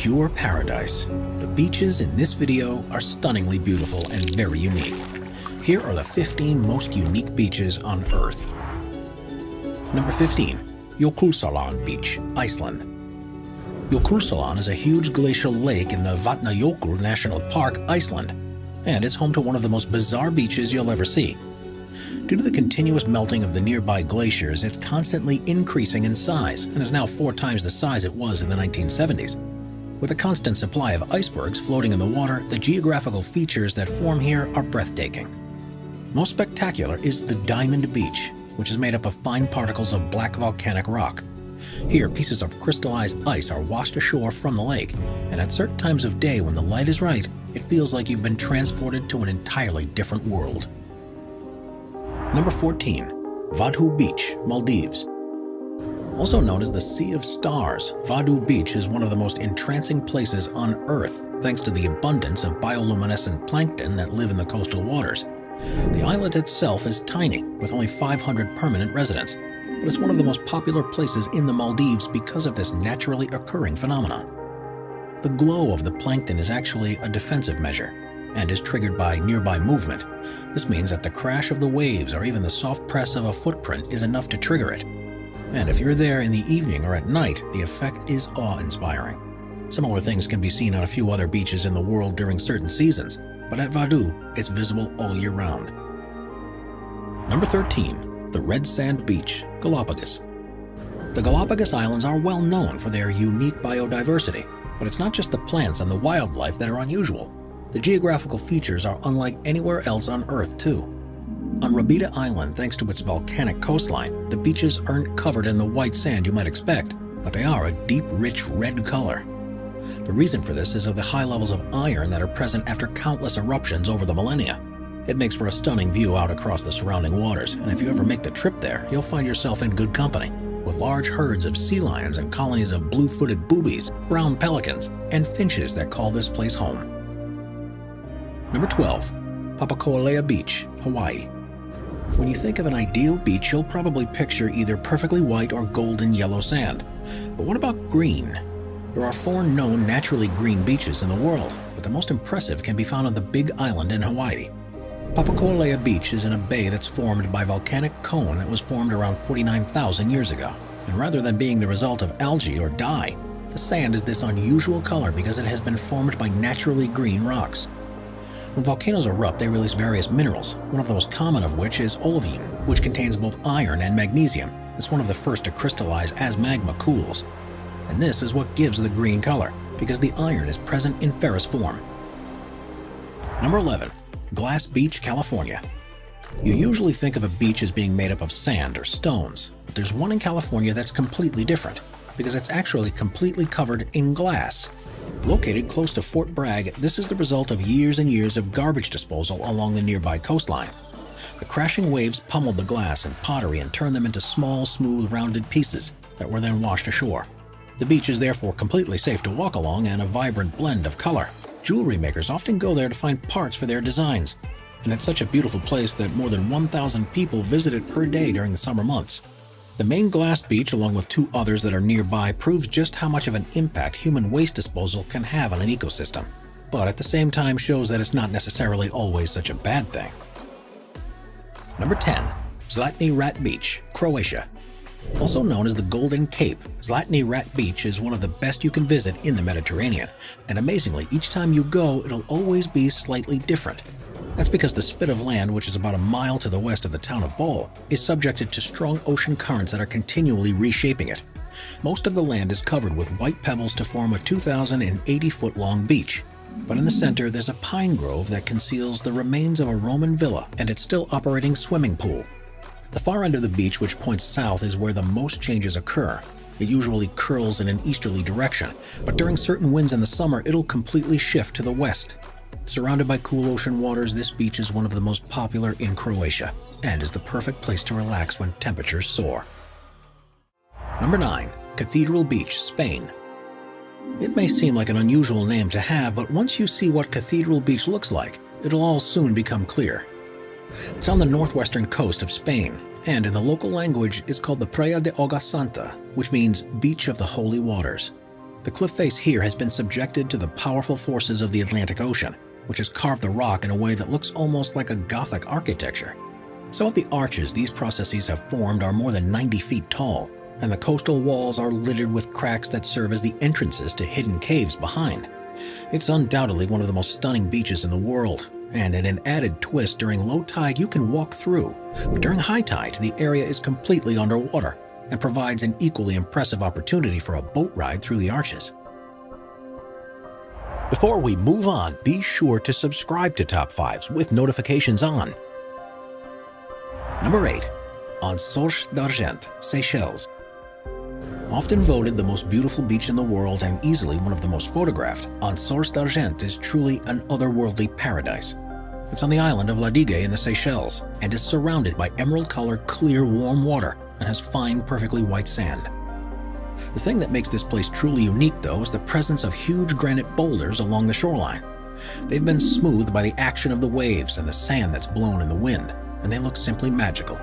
pure paradise. The beaches in this video are stunningly beautiful and very unique. Here are the 15 most unique beaches on Earth. Number 15. Jökulsárlón Beach, Iceland. Jökulsárlón is a huge glacial lake in the Vatnajökull National Park, Iceland, and is home to one of the most bizarre beaches you'll ever see. Due to the continuous melting of the nearby glaciers, it's constantly increasing in size and is now 4 times the size it was in the 1970s. With a constant supply of icebergs floating in the water, the geographical features that form here are breathtaking. Most spectacular is the Diamond Beach, which is made up of fine particles of black volcanic rock. Here, pieces of crystallized ice are washed ashore from the lake, and at certain times of day when the light is right, it feels like you've been transported to an entirely different world. Number 14. Vadhu Beach, Maldives. Also known as the Sea of Stars, Vadhu Beach is one of the most entrancing places on Earth thanks to the abundance of bioluminescent plankton that live in the coastal waters. The island itself is tiny, with only 500 permanent residents, but it's one of the most popular places in the Maldives because of this naturally occurring phenomenon. The glow of the plankton is actually a defensive measure and is triggered by nearby movement. This means that the crash of the waves or even the soft press of a footprint is enough to trigger it. And if you're there in the evening or at night, the effect is awe-inspiring. Similar things can be seen on a few other beaches in the world during certain seasons, but at Vadhu, it's visible all year round. Number 13. The Red Sand Beach, Galapagos. The Galapagos Islands are well known for their unique biodiversity, but it's not just the plants and the wildlife that are unusual. The geographical features are unlike anywhere else on Earth, too. On Rabida Island, thanks to its volcanic coastline, the beaches aren't covered in the white sand you might expect, but they are a deep, rich red color. The reason for this is of the high levels of iron that are present after countless eruptions over the millennia. It makes for a stunning view out across the surrounding waters, and if you ever make the trip there, you'll find yourself in good company, with large herds of sea lions and colonies of blue-footed boobies, brown pelicans, and finches that call this place home. Number 12. Papako'olea Beach, Hawaii. When you think of an ideal beach, you'll probably picture either perfectly white or golden yellow sand. But what about green? There are 4 known naturally green beaches in the world, but the most impressive can be found on the Big Island in Hawaii. Papako'olea Beach is in a bay that's formed by volcanic cone that was formed around 49,000 years ago. And rather than being the result of algae or dye, the sand is this unusual color because it has been formed by naturally green rocks. When volcanoes erupt, they release various minerals, one of the most common of which is olivine, which contains both iron and magnesium. It's one of the first to crystallize as magma cools. And this is what gives the green color, because the iron is present in ferrous form. Number 11. Glass Beach, California. You usually think of a beach as being made up of sand or stones, but there's one in California that's completely different, because it's actually completely covered in glass. Located close to Fort Bragg, this is the result of years and years of garbage disposal along the nearby coastline. The crashing waves pummeled the glass and pottery and turned them into small, smooth, rounded pieces that were then washed ashore. The beach is therefore completely safe to walk along and a vibrant blend of color. Jewelry makers often go there to find parts for their designs, and it's such a beautiful place that more than 1,000 people visit it per day during the summer months. The main glass beach, along with 2 others that are nearby, proves just how much of an impact human waste disposal can have on an ecosystem, but at the same time shows that it's not necessarily always such a bad thing. Number 10. Zlatni Rat Beach, Croatia. Also known as the Golden Cape, Zlatni Rat Beach is one of the best you can visit in the Mediterranean, and amazingly, each time you go, it'll always be slightly different. That's because the spit of land, which is about a mile to the west of the town of Bol, is subjected to strong ocean currents that are continually reshaping it. Most of the land is covered with white pebbles to form a 2,080-foot-long beach. But in the center, there's a pine grove that conceals the remains of a Roman villa and its still operating swimming pool. The far end of the beach, which points south, is where the most changes occur. It usually curls in an easterly direction, but during certain winds in the summer, it'll completely shift to the west. Surrounded by cool ocean waters, this beach is one of the most popular in Croatia and is the perfect place to relax when temperatures soar. Number 9. Cathedral Beach, Spain. It may seem like an unusual name to have, but once you see what Cathedral Beach looks like, it'll all soon become clear. It's on the northwestern coast of Spain, and in the local language is called the Praia de Agua Santa, which means Beach of the Holy Waters. The cliff face here has been subjected to the powerful forces of the Atlantic Ocean, which has carved the rock in a way that looks almost like a Gothic architecture. Some of the arches these processes have formed are more than 90 feet tall, and the coastal walls are littered with cracks that serve as the entrances to hidden caves behind. It's undoubtedly one of the most stunning beaches in the world, and in an added twist, during low tide you can walk through, but during high tide the area is completely underwater and provides an equally impressive opportunity for a boat ride through the arches. Before we move on, be sure to subscribe to Top 5s with notifications on. Number 8. En Source d'Argent, Seychelles. Often voted the most beautiful beach in the world and easily one of the most photographed, En Source d'Argent is truly an otherworldly paradise. It's on the island of La Digue in the Seychelles and is surrounded by emerald-colored, clear, warm water and has fine, perfectly white sand. The thing that makes this place truly unique, though, is the presence of huge granite boulders along the shoreline. They've been smoothed by the action of the waves and the sand that's blown in the wind, and they look simply magical.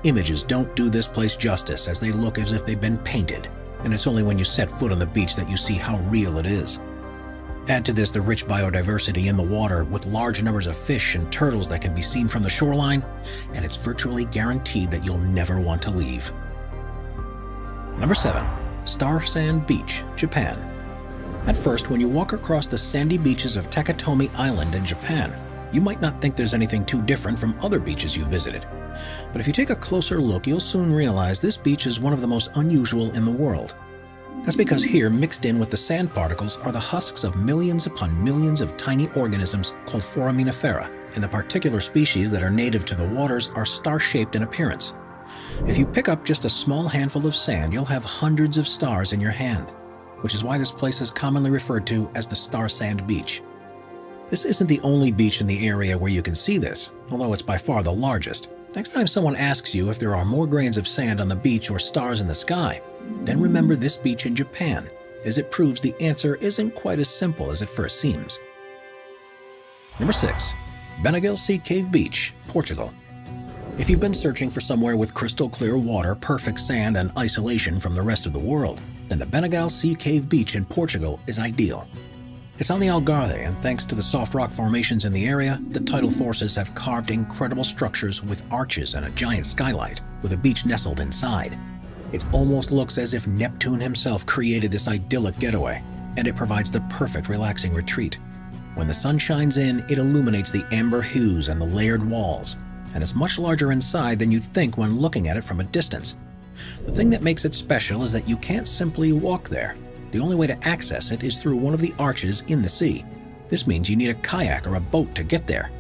Images don't do this place justice, as they look as if they've been painted, and it's only when you set foot on the beach that you see how real it is. Add to this the rich biodiversity in the water, with large numbers of fish and turtles that can be seen from the shoreline, and it's virtually guaranteed that you'll never want to leave. Number 7. Star Sand Beach, Japan. At first, when you walk across the sandy beaches of Takatomi Island in Japan, you might not think there's anything too different from other beaches you've visited. But if you take a closer look, you'll soon realize this beach is one of the most unusual in the world. That's because here, mixed in with the sand particles, are the husks of millions upon millions of tiny organisms called foraminifera, and the particular species that are native to the waters are star-shaped in appearance. If you pick up just a small handful of sand, you'll have hundreds of stars in your hand, which is why this place is commonly referred to as the Star Sand Beach. This isn't the only beach in the area where you can see this, although it's by far the largest. Next time someone asks you if there are more grains of sand on the beach or stars in the sky, then remember this beach in Japan, as it proves the answer isn't quite as simple as it first seems. Number 6. Benaguil Sea Cave Beach, Portugal. If you've been searching for somewhere with crystal clear water, perfect sand, and isolation from the rest of the world, then the Benaguil Sea Cave Beach in Portugal is ideal. It's on the Algarve, and thanks to the soft rock formations in the area, the tidal forces have carved incredible structures with arches and a giant skylight, with a beach nestled inside. It almost looks as if Neptune himself created this idyllic getaway, and it provides the perfect relaxing retreat. When the sun shines in, it illuminates the amber hues and the layered walls, and it's much larger inside than you'd think when looking at it from a distance. The thing that makes it special is that you can't simply walk there. The only way to access it is through one of the arches in the sea. This means you need a kayak or a boat to get there,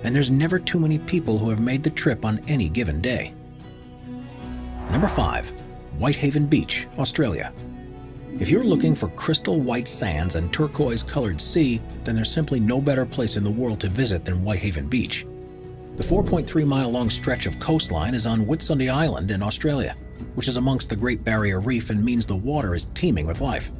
and there's never too many people who have made the trip on any given day. Number 5. Whitehaven Beach, Australia. If you're looking for crystal white sands and turquoise-colored sea, then there's simply no better place in the world to visit than Whitehaven Beach. The 4.3-mile-long stretch of coastline is on Whitsunday Island in Australia, which is amongst the Great Barrier Reef and means the water is teeming with life.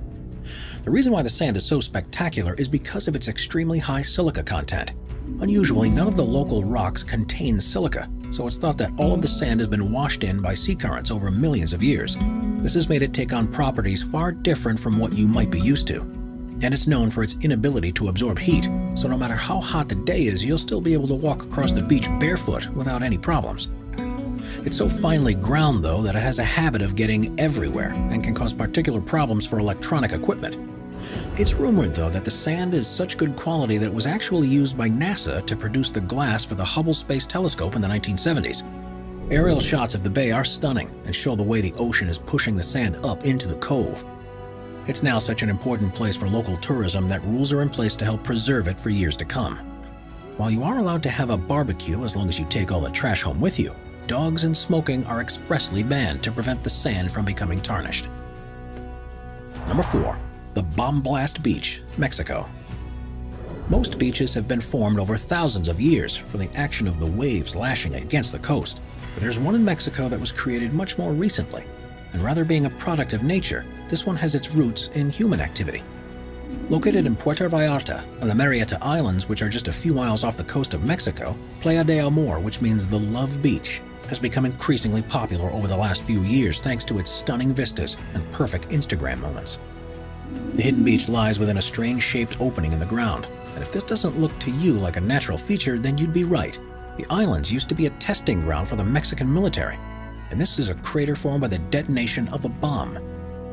The reason why the sand is so spectacular is because of its extremely high silica content. Unusually, none of the local rocks contain silica, so it's thought that all of the sand has been washed in by sea currents over millions of years. This has made it take on properties far different from what you might be used to. And it's known for its inability to absorb heat, so no matter how hot the day is, you'll still be able to walk across the beach barefoot without any problems. It's so finely ground, though, that it has a habit of getting everywhere and can cause particular problems for electronic equipment. It's rumored, though, that the sand is such good quality that it was actually used by NASA to produce the glass for the Hubble Space Telescope in the 1970s. Aerial shots of the bay are stunning and show the way the ocean is pushing the sand up into the cove. It's now such an important place for local tourism that rules are in place to help preserve it for years to come. While you are allowed to have a barbecue as long as you take all the trash home with you, dogs and smoking are expressly banned to prevent the sand from becoming tarnished. Number 4. The Bomb Blast Beach, Mexico. Most beaches have been formed over thousands of years from the action of the waves lashing against the coast, but there's one in Mexico that was created much more recently, and rather being a product of nature, this one has its roots in human activity. Located in Puerto Vallarta and the Marietta Islands, which are just a few miles off the coast of Mexico, Playa de Amor, which means the Love Beach, has become increasingly popular over the last few years thanks to its stunning vistas and perfect Instagram moments. The hidden beach lies within a strange-shaped opening in the ground, and if this doesn't look to you like a natural feature, then you'd be right. The islands used to be a testing ground for the Mexican military, and this is a crater formed by the detonation of a bomb.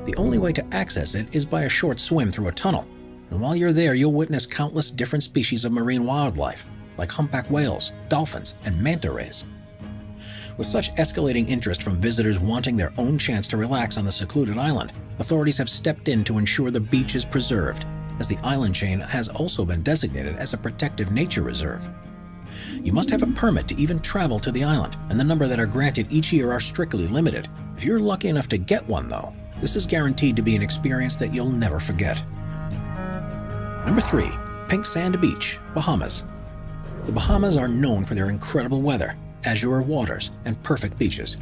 The only way to access it is by a short swim through a tunnel, and while you're there, you'll witness countless different species of marine wildlife, like humpback whales, dolphins, and manta rays. With such escalating interest from visitors wanting their own chance to relax on the secluded island, authorities have stepped in to ensure the beach is preserved, as the island chain has also been designated as a protective nature reserve. You must have a permit to even travel to the island, and the number that are granted each year are strictly limited. If you're lucky enough to get one, though, this is guaranteed to be an experience that you'll never forget. Number 3. Pink Sand Beach, Bahamas. The Bahamas are known for their incredible weather, azure waters, and perfect beaches.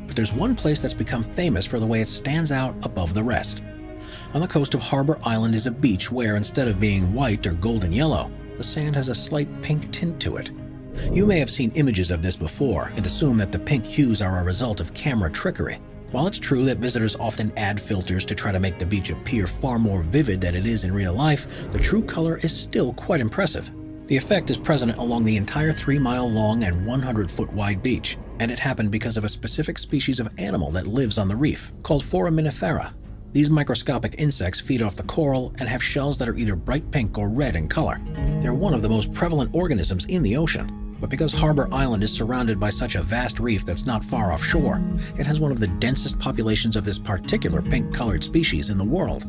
But there's one place that's become famous for the way it stands out above the rest. On the coast of Harbor Island is a beach where, instead of being white or golden yellow, the sand has a slight pink tint to it. You may have seen images of this before and assume that the pink hues are a result of camera trickery. While it's true that visitors often add filters to try to make the beach appear far more vivid than it is in real life, the true color is still quite impressive. The effect is present along the entire 3-mile-long and 100-foot-wide beach, and it happened because of a specific species of animal that lives on the reef, called Foraminifera. These microscopic insects feed off the coral and have shells that are either bright pink or red in color. They're one of the most prevalent organisms in the ocean. But because Harbor Island is surrounded by such a vast reef that's not far offshore, it has one of the densest populations of this particular pink-colored species in the world.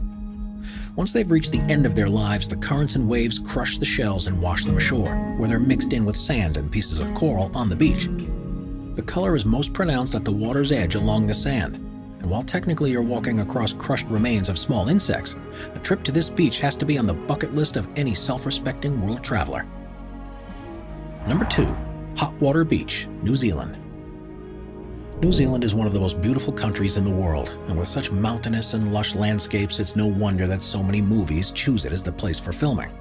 Once they've reached the end of their lives, the currents and waves crush the shells and wash them ashore, where they're mixed in with sand and pieces of coral on the beach. The color is most pronounced at the water's edge along the sand, and while technically you're walking across crushed remains of small insects, a trip to this beach has to be on the bucket list of any self-respecting world traveler. Number 2. Hot Water Beach, New Zealand. New Zealand is one of the most beautiful countries in the world, and with such mountainous and lush landscapes, it's no wonder that so many movies choose it as the place for filming.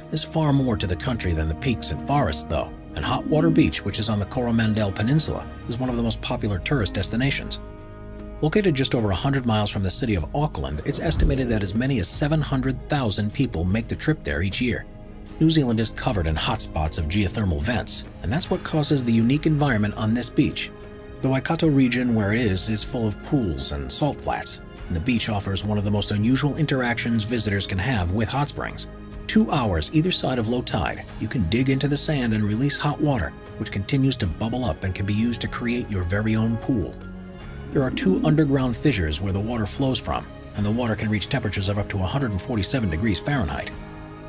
There's far more to the country than the peaks and forests, though, and Hot Water Beach, which is on the Coromandel Peninsula, is one of the most popular tourist destinations. Located just over 100 miles from the city of Auckland, it's estimated that as many as 700,000 people make the trip there each year. New Zealand is covered in hotspots of geothermal vents, and that's what causes the unique environment on this beach. The Waikato region where it is full of pools and salt flats, and the beach offers one of the most unusual interactions visitors can have with hot springs. 2 hours either side of low tide, you can dig into the sand and release hot water, which continues to bubble up and can be used to create your very own pool. There are 2 underground fissures where the water flows from, and the water can reach temperatures of up to 147 degrees Fahrenheit.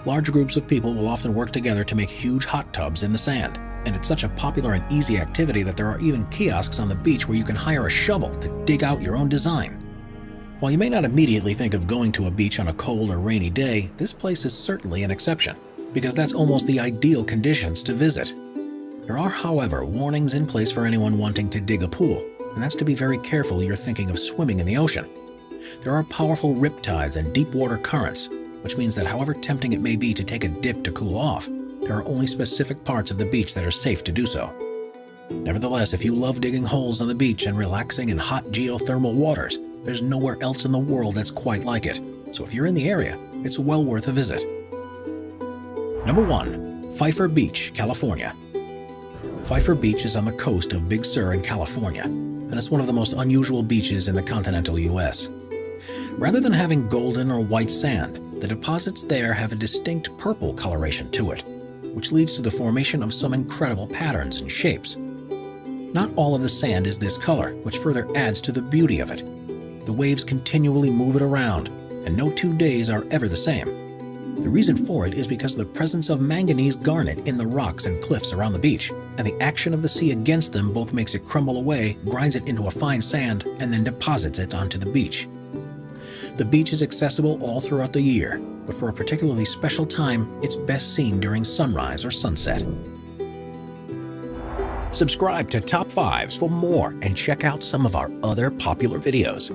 Large groups of people will often work together to make huge hot tubs in the sand, and it's such a popular and easy activity that there are even kiosks on the beach where you can hire a shovel to dig out your own design. While you may not immediately think of going to a beach on a cold or rainy day, this place is certainly an exception, because that's almost the ideal conditions to visit. There are, however, warnings in place for anyone wanting to dig a pool, and that's to be very careful you're thinking of swimming in the ocean. There are powerful riptides and deep water currents, which means that however tempting it may be to take a dip to cool off, there are only specific parts of the beach that are safe to do so. Nevertheless, if you love digging holes on the beach and relaxing in hot geothermal waters, there's nowhere else in the world that's quite like it. So if you're in the area, it's well worth a visit. Number 1. Pfeiffer Beach, California. Pfeiffer Beach is on the coast of Big Sur in California, and it's one of the most unusual beaches in the continental U.S. Rather than having golden or white sand, the deposits there have a distinct purple coloration to it, which leads to the formation of some incredible patterns and shapes. Not all of the sand is this color, which further adds to the beauty of it. The waves continually move it around, and no 2 days are ever the same. The reason for it is because of the presence of manganese garnet in the rocks and cliffs around the beach, and the action of the sea against them both makes it crumble away, grinds it into a fine sand, and then deposits it onto the beach. The beach is accessible all throughout the year, but for a particularly special time, it's best seen during sunrise or sunset. Subscribe to Top 5s for more and check out some of our other popular videos.